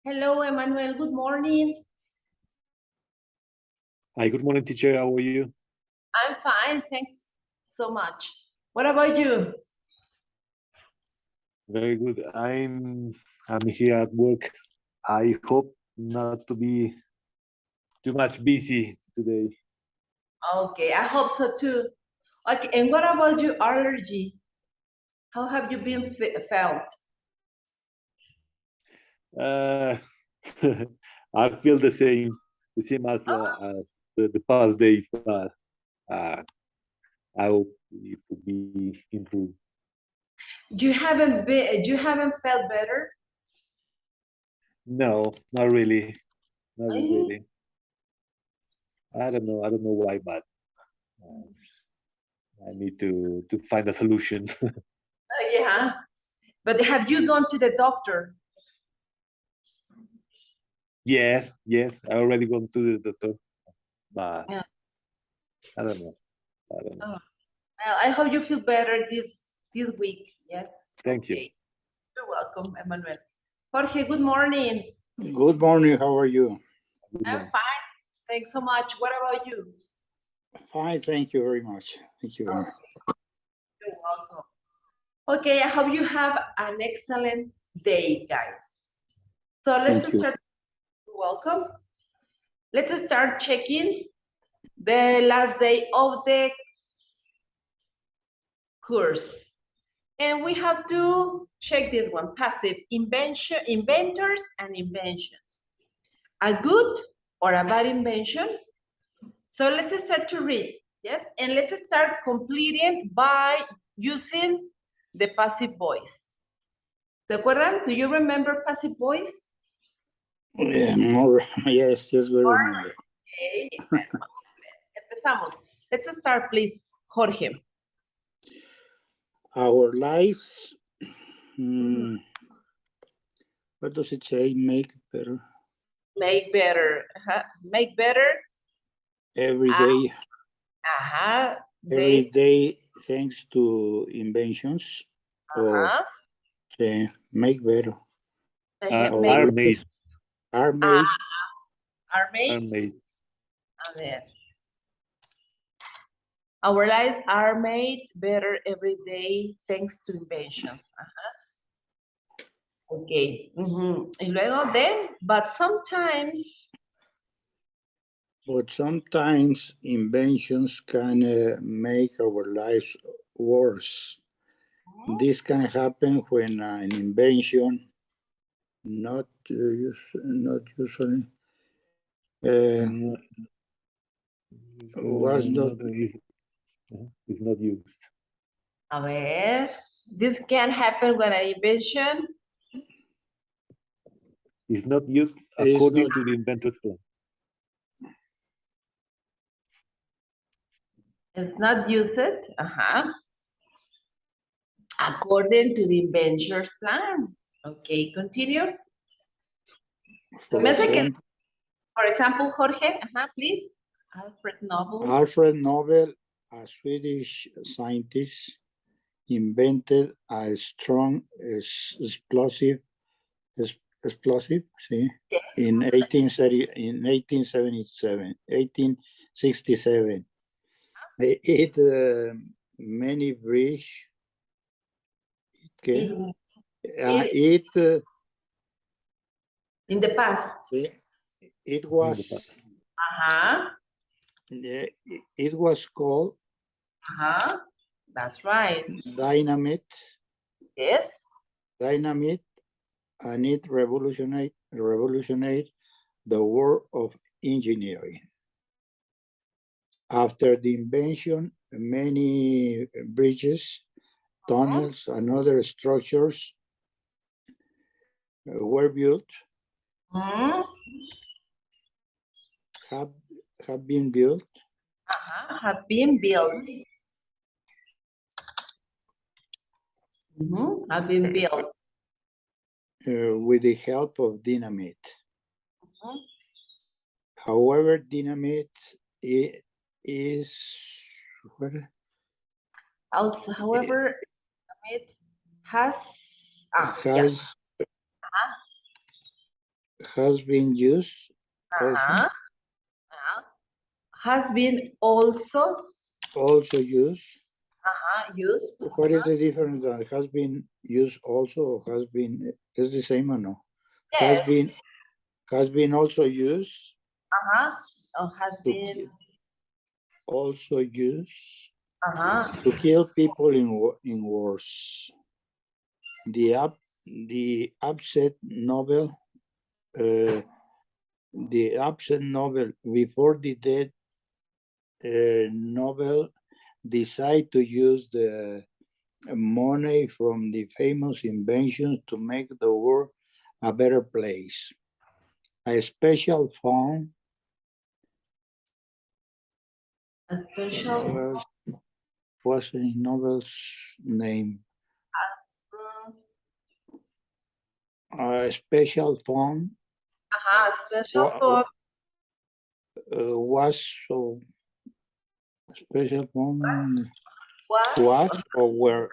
Hello, Emmanuel. Good morning. Hi, good morning, teacher. How are you? I'm fine. Thanks so much. What about you? Very good. I'm here at work. I hope not to be too much busy today. Okay, I hope so too. Okay, and what about your allergy? How have you been felt? I feel the same as the past days, but I hope it will be improved. You haven't felt better? No, not really. Not Mhm. really. I don't know. I don't know why, but I need to find a solution. Yeah, but have you gone to the doctor? Yes. I already gone to the doctor, but Yeah. I don't know. I don't know. Oh, well, I hope you feel better this week. Yes. Thank you. Okay. You're welcome, Emmanuel. Jorge, good morning. Good morning. How are you? Good I'm morning. fine. Thanks so much. What about you? Fine. Thank you very much. Thank you very much. You're welcome. Okay, I hope you have an excellent day, guys. So let's Thank you. start. Welcome. Let's start checking the last day of the course. And we have to check this one, passive invention, inventors and inventions. A good or a bad invention? So let's start to read, yes? And let's start completing by using the passive voice. ¿Se acuerdan? Do you remember passive voice? Yeah, more. Yes, we remember. Okay, bueno, empezamos. Let's start, please, Jorge. Our lives. What does it say? Make better. Make better. Make better. Every day. Every They, day, thanks to inventions. Or make better. Are made. Are made. Are made. Are made. A ver. Our lives are made better every day thanks to inventions. Okay. Y luego then, but sometimes Inventions can make our lives worse. This can happen when an invention not usually was not is not used. a ver, this can happen when an invention Is not used according to the inventor's plan. is not used, according to the inventor's plan. Okay, continue. So for example, Jorge, please. Alfred Nobel, a Swedish scientist, invented a strong explosive in 1867. It many bridges. In the past. It was. It was called. That's right. Dynamite. Yes. Dynamite, and it revolutionized the world of engineering. After the invention, many bridges, tunnels, and other structures were built. Have been built. Have been built. Have been built. With the help of dynamite. However, dynamite is also, however, it has has been used also. Has been also Also used. used. What is the difference that has been used also or has been is the same or no? Yes. Has been also used. Or has To been also used to kill people in wars. The upset novel before the dead novel decide to use the money from the famous inventions to make the world a better place. A special fund. a special. What's the novel's name? A special fund. Special fund. Was so special fund was or were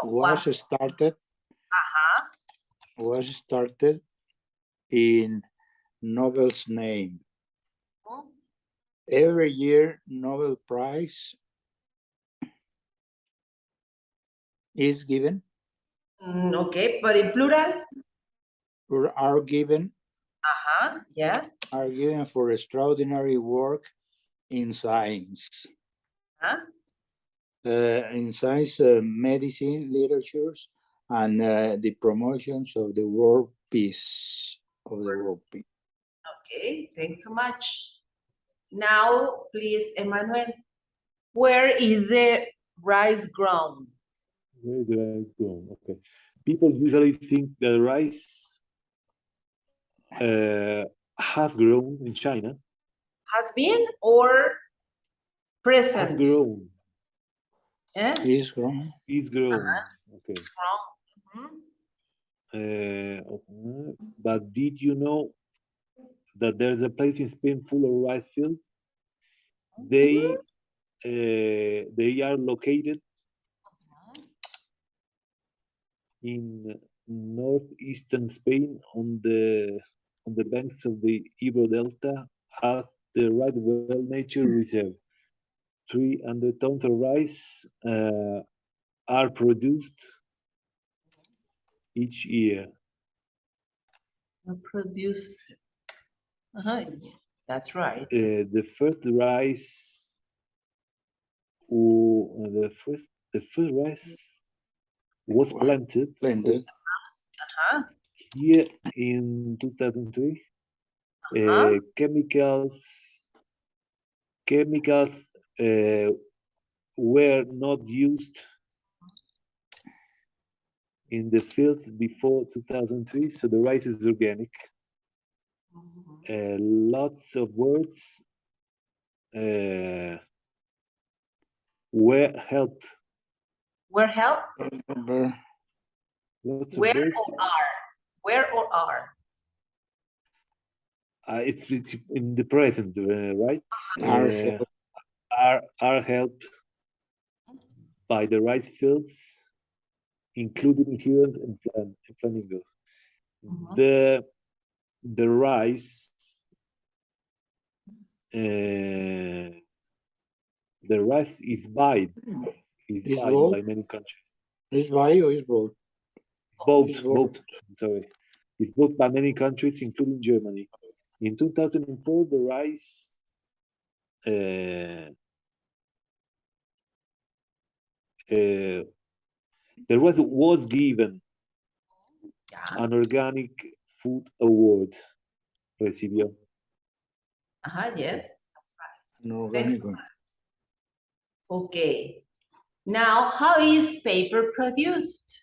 was started was started in Nobel's name. Every year Nobel Prize is given. Okay, but in plural? Are given. Yeah. Are given for extraordinary work in science. In science, medicine, literatures, and the promotions of the world peace. Okay, thanks so much. Now, please, Emmanuel, where is the rice grown? Where did I go? Okay. People usually think the rice has grown in China. Has been or present? Has grown. Is grown. Is grown. Okay. It's grown. But did you know that there's a place in Spain full of rice fields? They are located in northeastern Spain on the banks of the Ebro Delta, has the right well nature reserve. 300 tons of rice are produced each year. Produce. That's right. The first rice, the first rice was planted here in 2003. Chemicals were not used in the fields before 2003, so the rice is organic. Lots of words were helped. Were helped? Lots of Where words. or are? Where or are? It's in the present, right? Are helped by the rice fields, including here and flamingos. The rice is bought by many countries. Is buy or is bought? Both. Sorry, it's bought by many countries, including Germany. In 2004, the rice there was given an organic food award. Recibió. Yes, that's right. An organic one. Okay. Now, how is paper produced?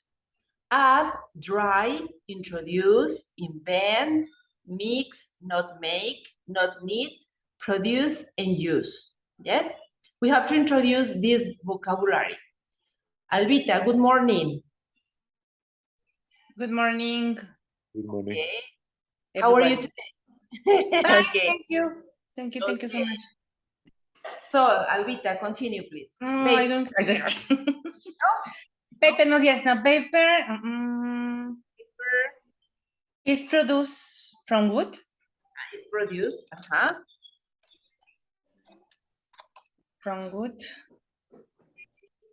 Add, dry, introduce, invent, mix, not make, not need, produce, and use. Yes? We have to introduce this vocabulary. Albita, good morning. Good morning. Good morning. Okay. How are you today? Okay. Thank you. Thank you so much. So, Albita, continue, please. I don't. Paper, no, yes, no, paper. Is produced from wood? Is produced. From wood.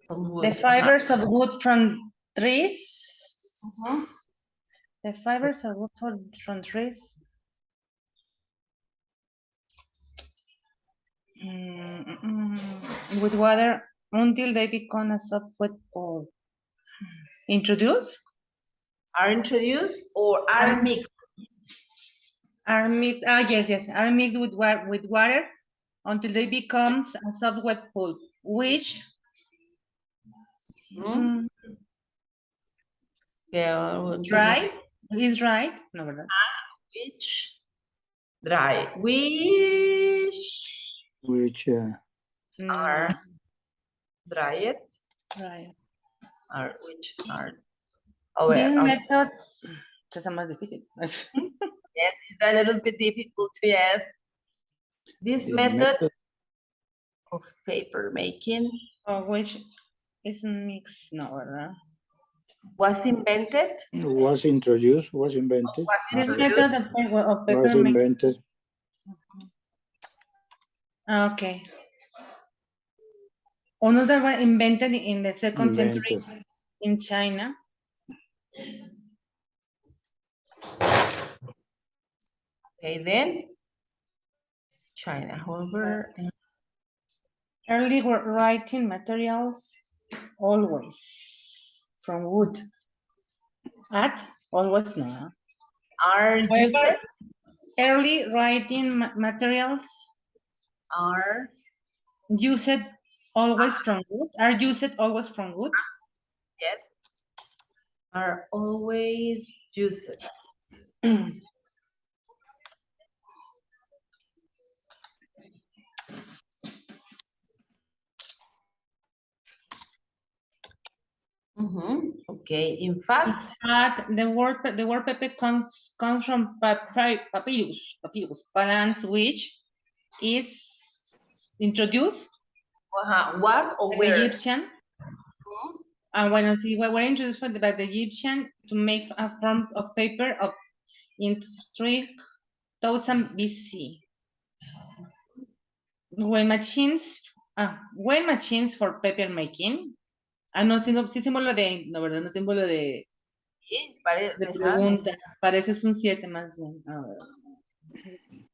From wood. The fibers of wood from trees. The fibers of wood from trees. With water until they become a soft wet pulp. Introduce? Are introduced or are mixed? Are mixed. Yes. Are mixed with water until they become a soft wet pulp, which dry is right. No, ¿verdad? Which dry. Which are dried. Right. Are which are. This method es más difícil. Yes, it's a little bit difficult. Yes. This method of paper making which is mixed, no, ¿verdad? was invented. Was introduced, was invented. This method of paper Was making. invented. Okay. Unos that were invented in the second century in China. Okay, then China, however. Early writing materials always from wood. Always no. Are used. Early writing materials Are used always from wood. Are used always from wood. Yes. Are always used. Okay. In fact, the word paper comes from papyrus, plants which is introduced. Was or The were? Egyptian. And when we were introduced by the Egyptian to make a form of paper in 3000 BC. When machines for paper making. No, sí símbolo de, no, ¿verdad? No símbolo de, Sí, de pregunta. Parece es un 7 más bien.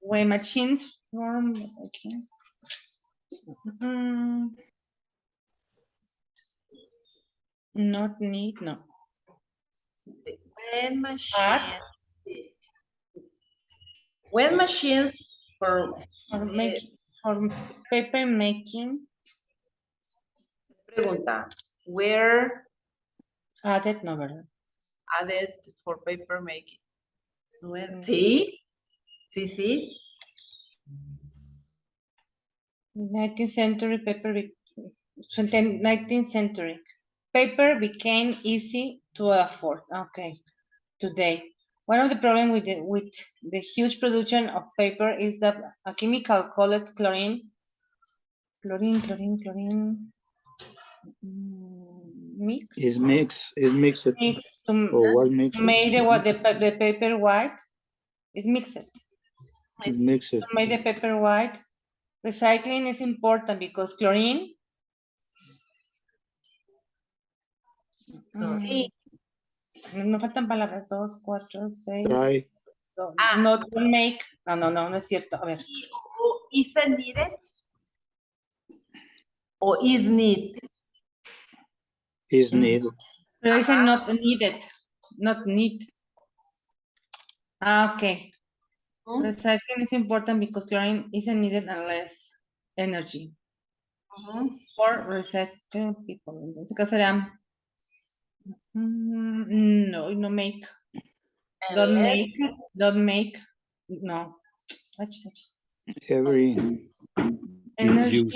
When machines form, okay. Not need, no. When machines for paper making. Pregunta. Were added, no, ¿verdad? Added for paper making. Sí. 19th century 19th century. Paper became easy to afford. Okay. Today. One of the problems with the huge production of paper is that a chemical called chlorine. Is mixed. To make the paper white. Is mixed. To make the paper white. Recycling is important because chlorine. Me faltan palabras, 2, 4, 6. No make. No es cierto. A ver. Isn't needed o is need? Is needed. Pero dice not needed. Not need. Okay. Recycling is important because chlorine isn't needed unless energy. For recycling people. En este caso sería no make. Don't make. No. Every energy.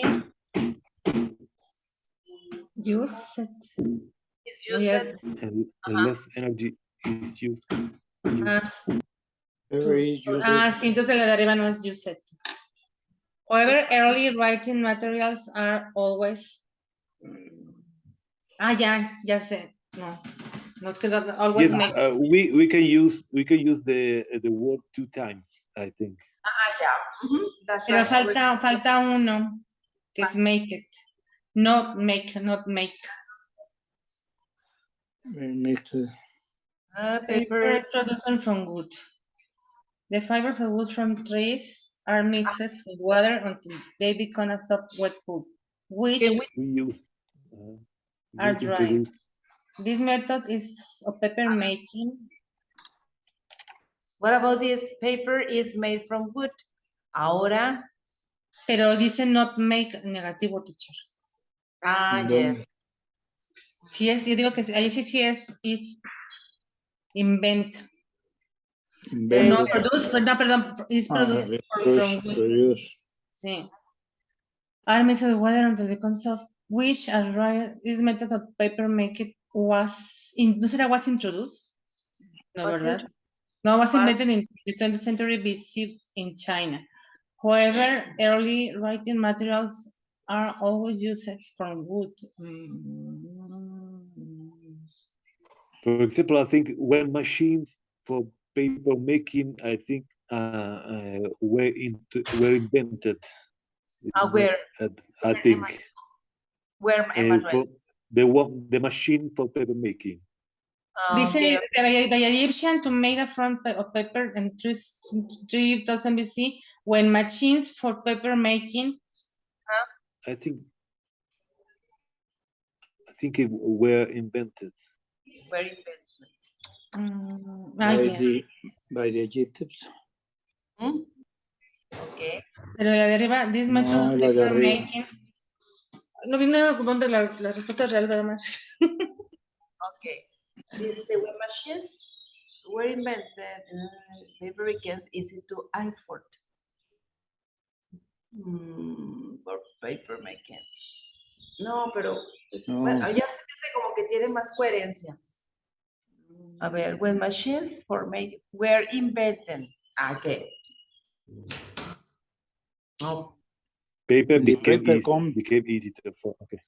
Used. Is used. And less energy is used. Every used. Sí, entonces la de arriba no es used. However, early writing materials are always. Ya sé. No. Not que always Yes, make. we can use the word 2 times, I think. Yeah, that's Pero right. falta uno, que es make it. Not make. Paper is produced from wood. The fibers of wood from trees are mixed with water until they become a soft wet pulp, which Can we We use are use dried. introduce. This method is of paper making. What about this? Paper is made from wood. Ahora, Pero dice not make negativo, teacher. yes. Sí es, yo digo que ahí sí es invent. No, produce, perdón, is produced from wood. Sí. Are mixed with water until they become soft, which are dried. This method of paper making was, ¿no será was introduced? No, Was ¿verdad? No, was invented in the 20th century BC in China. However, early writing materials are always used from wood. For example, I think when machines for paper making, I think were invented. Where? I think Where, Emmanuel? for the machine for paper making. Dice the Egyptian to make a front of paper in 3000 BC when machines for paper making. I think it were invented. Were invented. By the Egyptians. Okay. Pero la de arriba, this method No, of la de paper arriba. making. No viene donde la respuesta real, ¿verdad, más? Okay. This when machines were invented, paper becomes easy to afford. For paper making. No, pero pues, No. bueno, ya se me hace como que tiene más coherencia. A ver, when machines were invented. Okay. Oh. Paper The became paper easy to afford. Okay.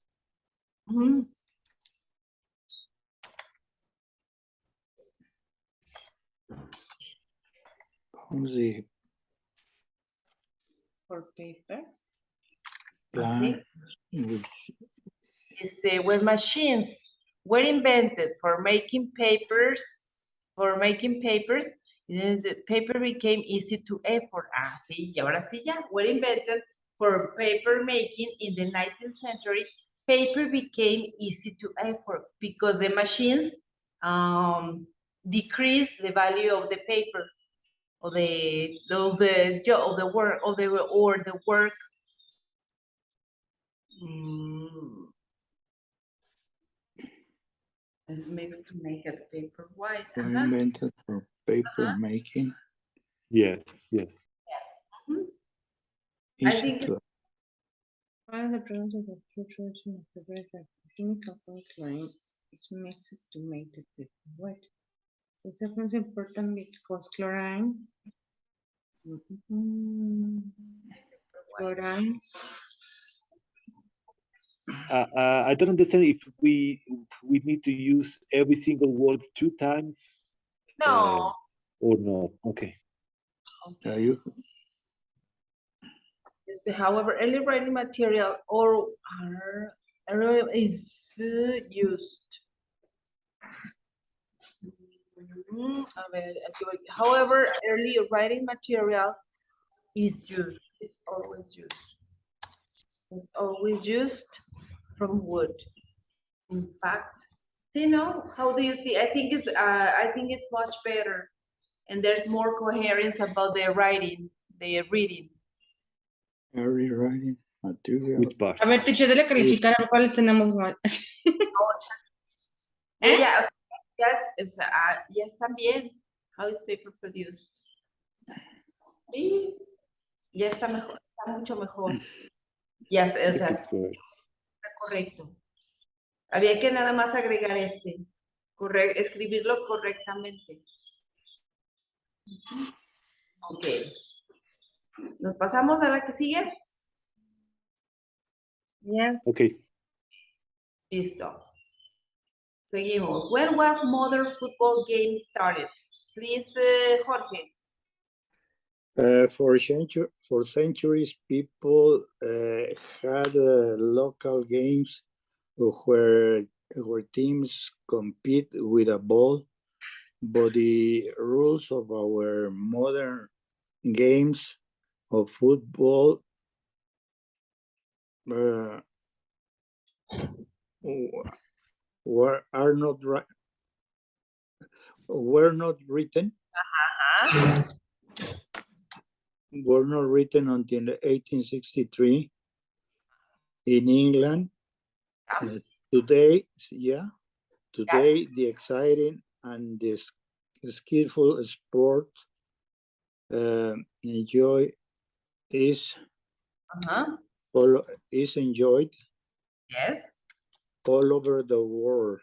the For paper. plan. When machines were invented for making papers, the paper became easy to afford. Sí, y ahora sí ya. Were invented for paper making in the 19th century. Paper became easy to afford because the machines decreased the value of the paper, or the work. This makes to make a paper white. Invented for paper making. Yes. I think One of the products of the filtration of the paper, chemical chlorine is mixed to make the paper wet. This is important because chlorine. Chlorine. I don't understand if we need to use every single word 2 times. no. Or no. Okay. However, early writing material is used. However, early writing material is used. It's always used. It's always used from wood. In fact, how do you see? I think it's much better, and there's more coherence about the writing, the reading. Early writing material. Which part? A ver, teacher, dele calificar a ver cuáles tenemos mal. Ya están bien. How is paper produced? Sí, ya está mejor, está mucho mejor. Ya, o sea, está correcto. Había que nada más agregar escribirlo correctamente. Ok. ¿Nos pasamos a la que sigue? Yeah. Okay. Listo. Seguimos. When was modern football game started? Please, Jorge. For centuries, people had local games where teams compete with a ball, but the rules of our modern games of football were not written until 1863 in England. Today, the exciting and the skillful sport enjoy is enjoyed Yes. all over the world.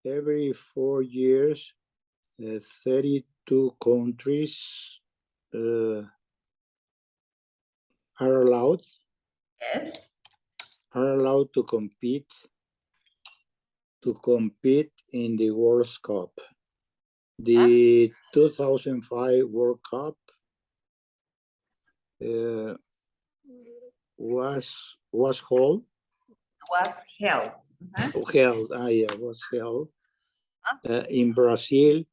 Every 4 years, 32 countries are allowed Yes. to compete in the World Cup. The 2005 World Cup was held. Was held in Brazil,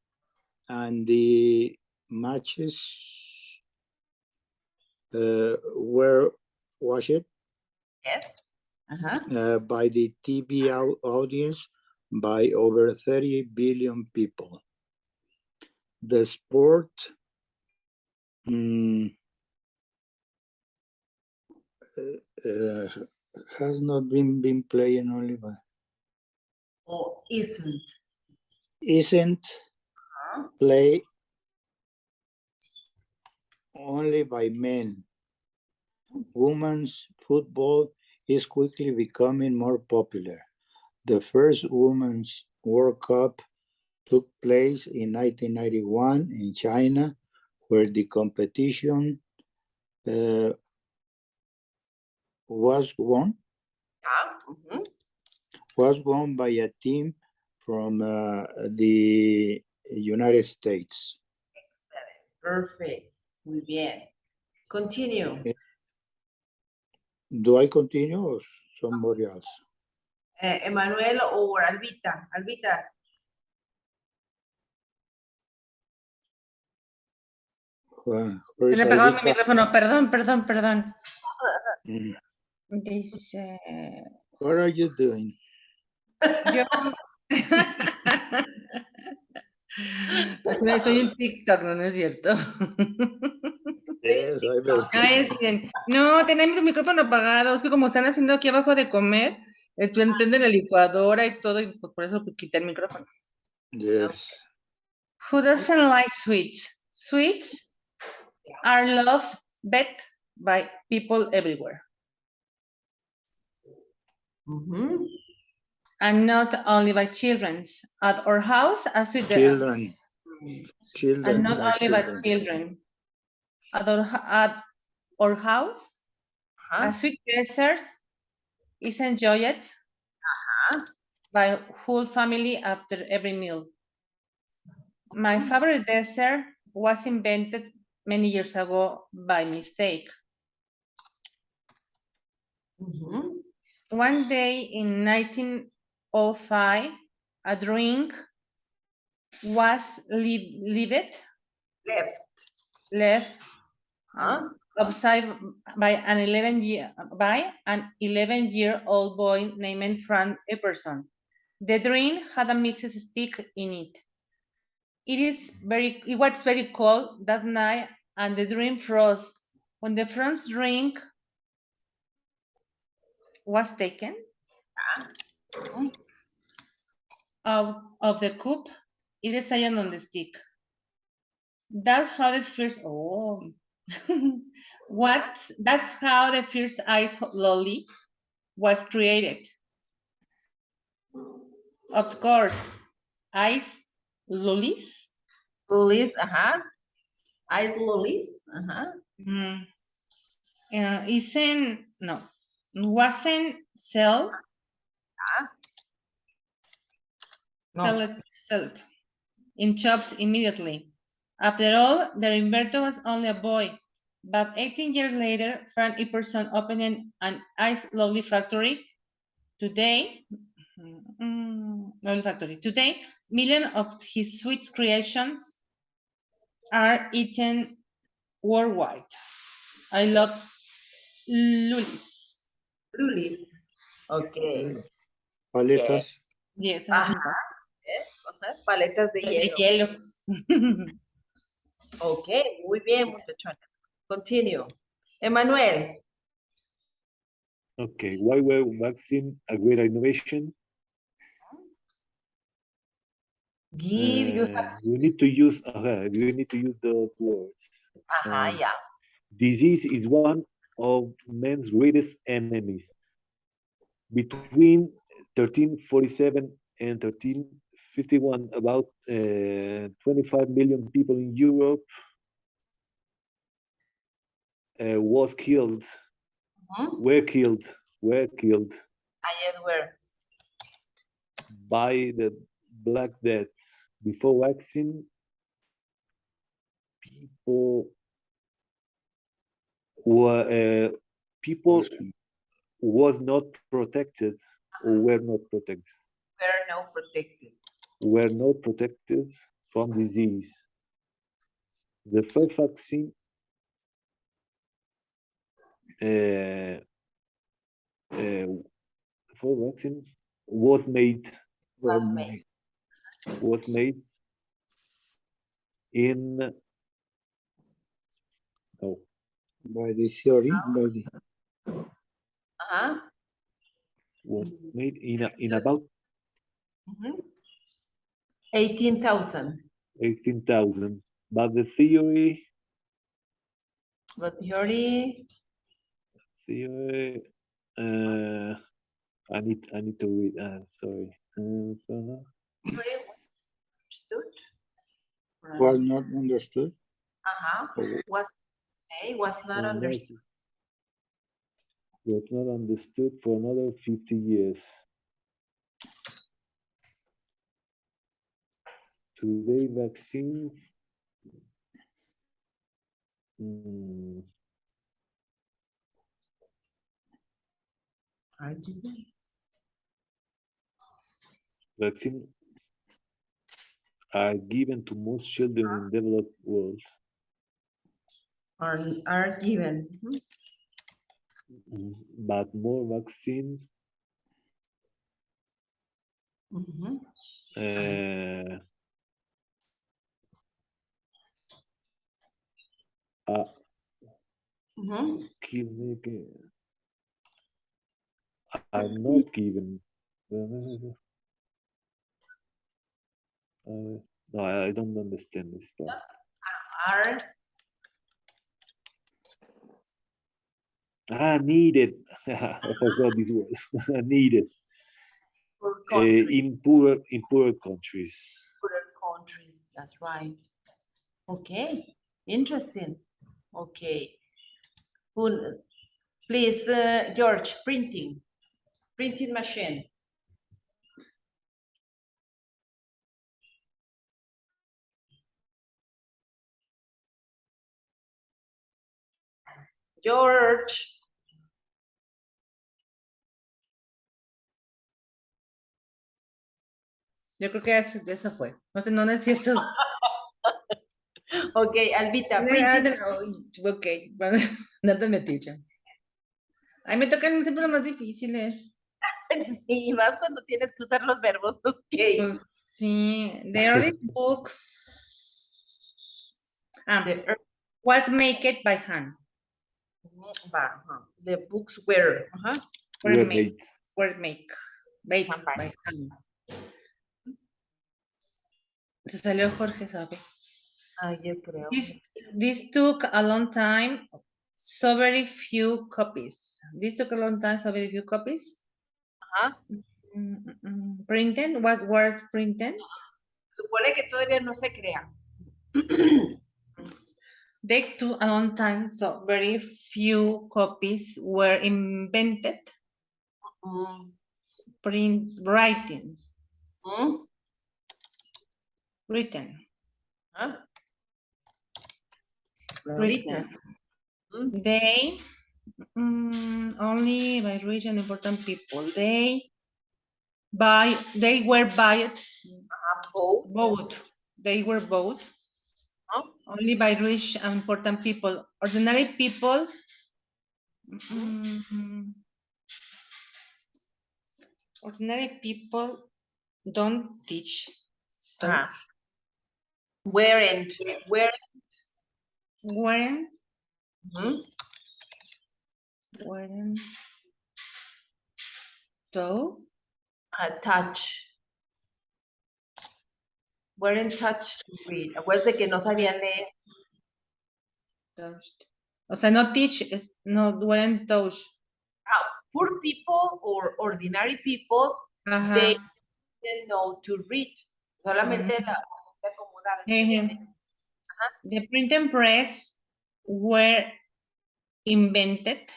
and the matches were watched Yes. by the TV audience by over 30 billion people. The sport has not been playing only by. Or isn't. Isn't play only by men. Women's football is quickly becoming more popular. The first Women's World Cup took place in 1991 in China, where the competition was won by a team from the United States. Excellent. Perfect. Muy bien. Continue. Do I continue or somebody else? Emanuel or Albita. Albita. Where Se is le pegaba mi Albita? micrófono, perdón. Mm. Dice. What are you doing? Yo. Estoy en TikTok, no es cierto. Yes, I bet. No, tenía mi micrófono apagado. Es que como están haciendo aquí abajo de comer, prenden la licuadora y todo, y pues por eso quité el micrófono. Yes. Who doesn't like sweets? Sweets are loved by people everywhere. And not only by children. At our house, a sweet Children. and not only by children. At our house, a sweet dessert is enjoyed by whole family after every meal. My favorite dessert was invented many years ago by mistake. One day in 1905, a drink was left outside by an 11-year-old boy named Frank Epperson. The drink had a mixed stick in it. It was very cold that night, and the drink froze. When the first drink was taken out of the cup, it stayed on the stick. That's how the first that's how the first ice lolly was created. Of course, ice lollies. Lollies, Ice lollies, Wasn't sold No. Sell it in shops immediately. After all, their inventor was only a boy. But 18 years later, Frank Epperson opened an ice lovely factory. Today, Today, millions of his sweet creations are eaten worldwide. I love Lulis. Lulis. Okay. Paletas. Yes, Ajá. Ajá, paletas de de hielo. hielo. Ok, muy bien, muchachones. Continue. Emanuel. Okay, why were vaccine a great innovation? Give you have. We need to use those words. Ajá, ya. Disease is one of man's greatest enemies. Between 1347 and 1351, about 25 million people in Europe were killed. Ayer were. By the Black Death. Before vaccine, people was not protected or were not protected. Were not protected from disease. The first vaccine was made in by the theory, was made in about 18,000. 18,000. But the theory I need to read. Sorry. Understood? was not understood. Was not understood. Was not understood for another 50 years. Today, vaccines. Vaccines are given to most children in developed world. Are given. But more vaccines are not given. No, I don't understand this part. Needed. I forgot this word. Needed. In poorer countries. That's right. Okay, interesting. Okay. Please, George, printing machine. George. Yo creo que eso fue. No es cierto. Ok, Albita, printing. Ok, no te metí. Ay, me tocan siempre los más difíciles. Y más cuando tienes que usar los verbos. Ok. Pues, sí, the earliest books was made by hand. The books were made by hand. Se salió Jorge, ¿sabe? Yo creo. This took a long time, so very few copies. Printed, what word printed? Supone que todavía no se crea. They took a long time, so very few copies were invented. Print writing. Written. Huh? Written. Mm. They only by region important people. They were bought Both. both. They were both Huh? only by rich and important people. Ordinary people. Ordinary people don't teach. Ah. Weren't. Weren't Mhm. though. Touch. Weren't touched to read. Acuérdate que no sabían leer. Touched. O sea, no teach, no weren't touched. Poor people or ordinary people, Ajá. they didn't know to read. Solamente la gente acomodada. The printing press were invented.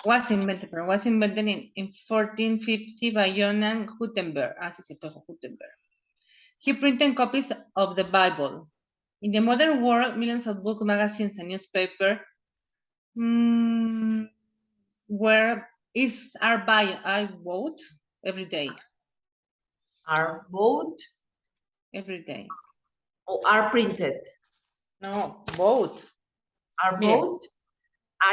Was invented in 1450 by Johann Gutenberg. Sí, cierto, Gutenberg. He printed copies of the Bible. In the modern world, millions of books, magazines, and newspapers are bought every day. Are bought Every day. or are printed? No, both. Are Miren. bought?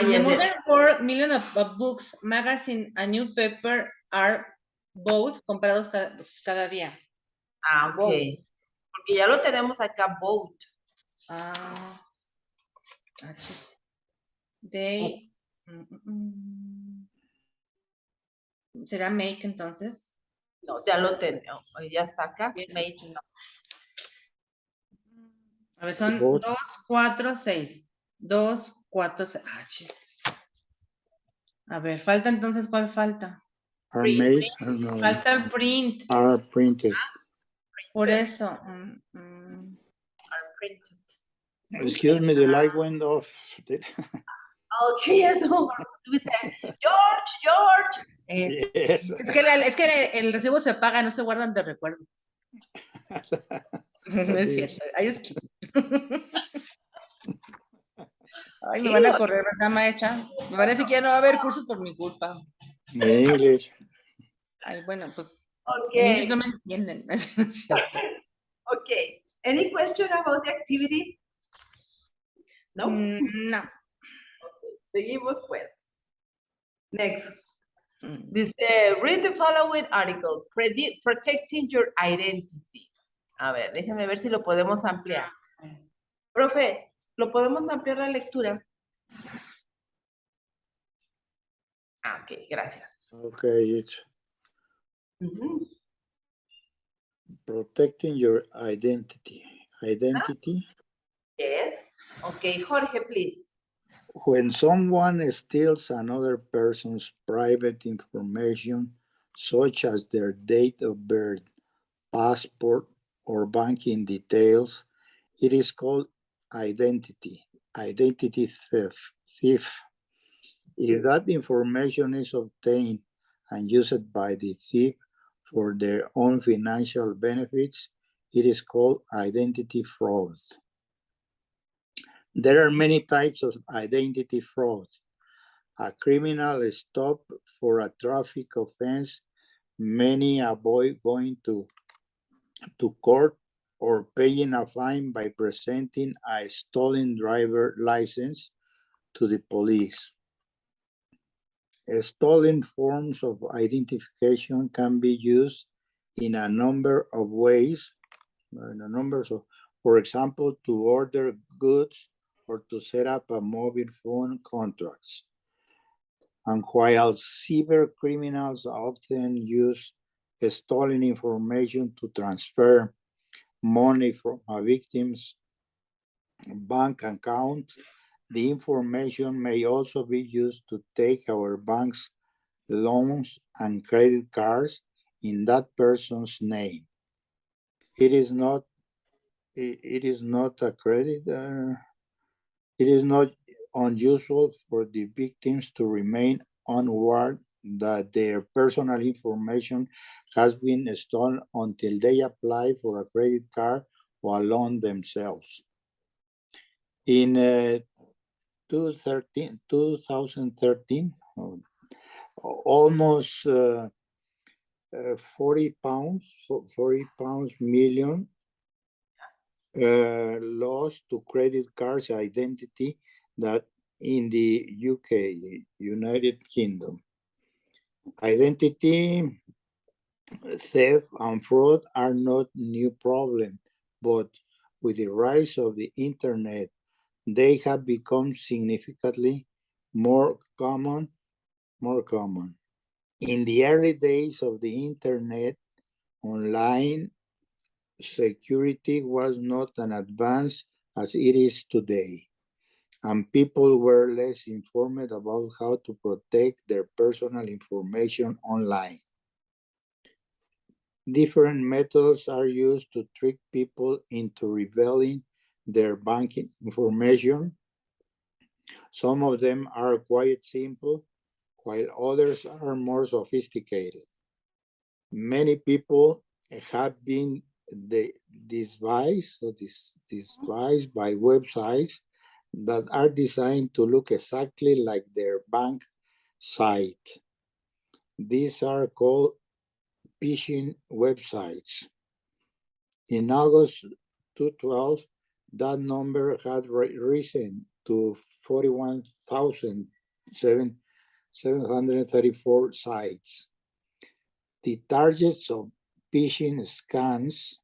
In the modern world, millions of books, magazines, and newspapers are both comprados cada día. Ok. Porque ya lo tenemos acá, boat. They. ¿Será make entonces? No, ya lo tenemos. Ya está acá. Made, no. A ver, son 2, 4, 6. 2, 4, 6. A ver, falta entonces, ¿cuál falta? Are made, Falta el print. are printed. Por eso. Are printed. Excuse me, the light went off. Okay, eso. Tú dices, George. Yes. Es que el recibo se paga, no se guardan de recuerdo. No es cierto. I just kidding. Ay, me van a correr, ¿verdad, maestra? Me parece que ya no va a haber cursos por mi culpa. English. Ay, bueno, pues. Okay. No me entienden. No es cierto. Okay. Any question about the activity? No. No. Okay. Seguimos pues. Next. Dice, read the following article. Protecting your identity. A ver, déjame ver si lo podemos ampliar. Profe, ¿lo podemos ampliar la lectura? Ok, gracias. Okay, it's protecting your identity. Identity. Yes. Okay, Jorge, please. When someone steals another person's private information, such as their date of birth, passport, or banking details, it is called identity theft. If that information is obtained and used by the thief for their own financial benefits, it is called identity fraud. There are many types of identity fraud. A criminal stopped for a traffic offense. Many avoid going to court or paying a fine by presenting a stolen driver license to the police. Stolen forms of identification can be used in a number of ways. For example, to order goods or to set up a mobile phone contracts. And while cyber criminals often use stolen information to transfer money from a victim's bank account, the information may also be used to take our bank's loans and credit cards in that person's name. It is not a credit. It is not unusual for the victims to remain unaware that their personal information has been stolen until they apply for a credit card or a loan themselves. In 2013, almost 40 pounds million lost to credit cards identity that in the UK, United Kingdom. Identity theft and fraud are not new problem, but with the rise of the internet, they have become significantly more common. In the early days of the internet, online security was not as advanced as it is today, and people were less informed about how to protect their personal information online. Different methods are used to trick people into revealing their banking information. Some of them are quite simple, while others are more sophisticated. Many people have been disguised by websites that are designed to look exactly like their bank site. These are called phishing websites. In August 2012, that number had risen to 41,734 sites. The targets of phishing scams,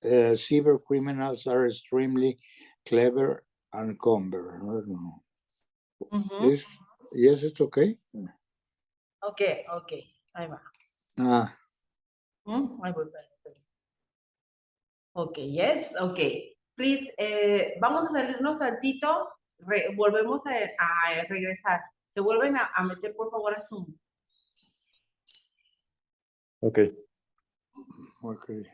cyber criminals are extremely clever and cumber. I don't know. Yes, it's okay. Okay. Ahí va. Ahí voy. Ok, yes, ok. Please, vamos a salirnos tantito, volvemos a regresar. Se vuelven a meter, por favor, a Zoom. Okay. Okay.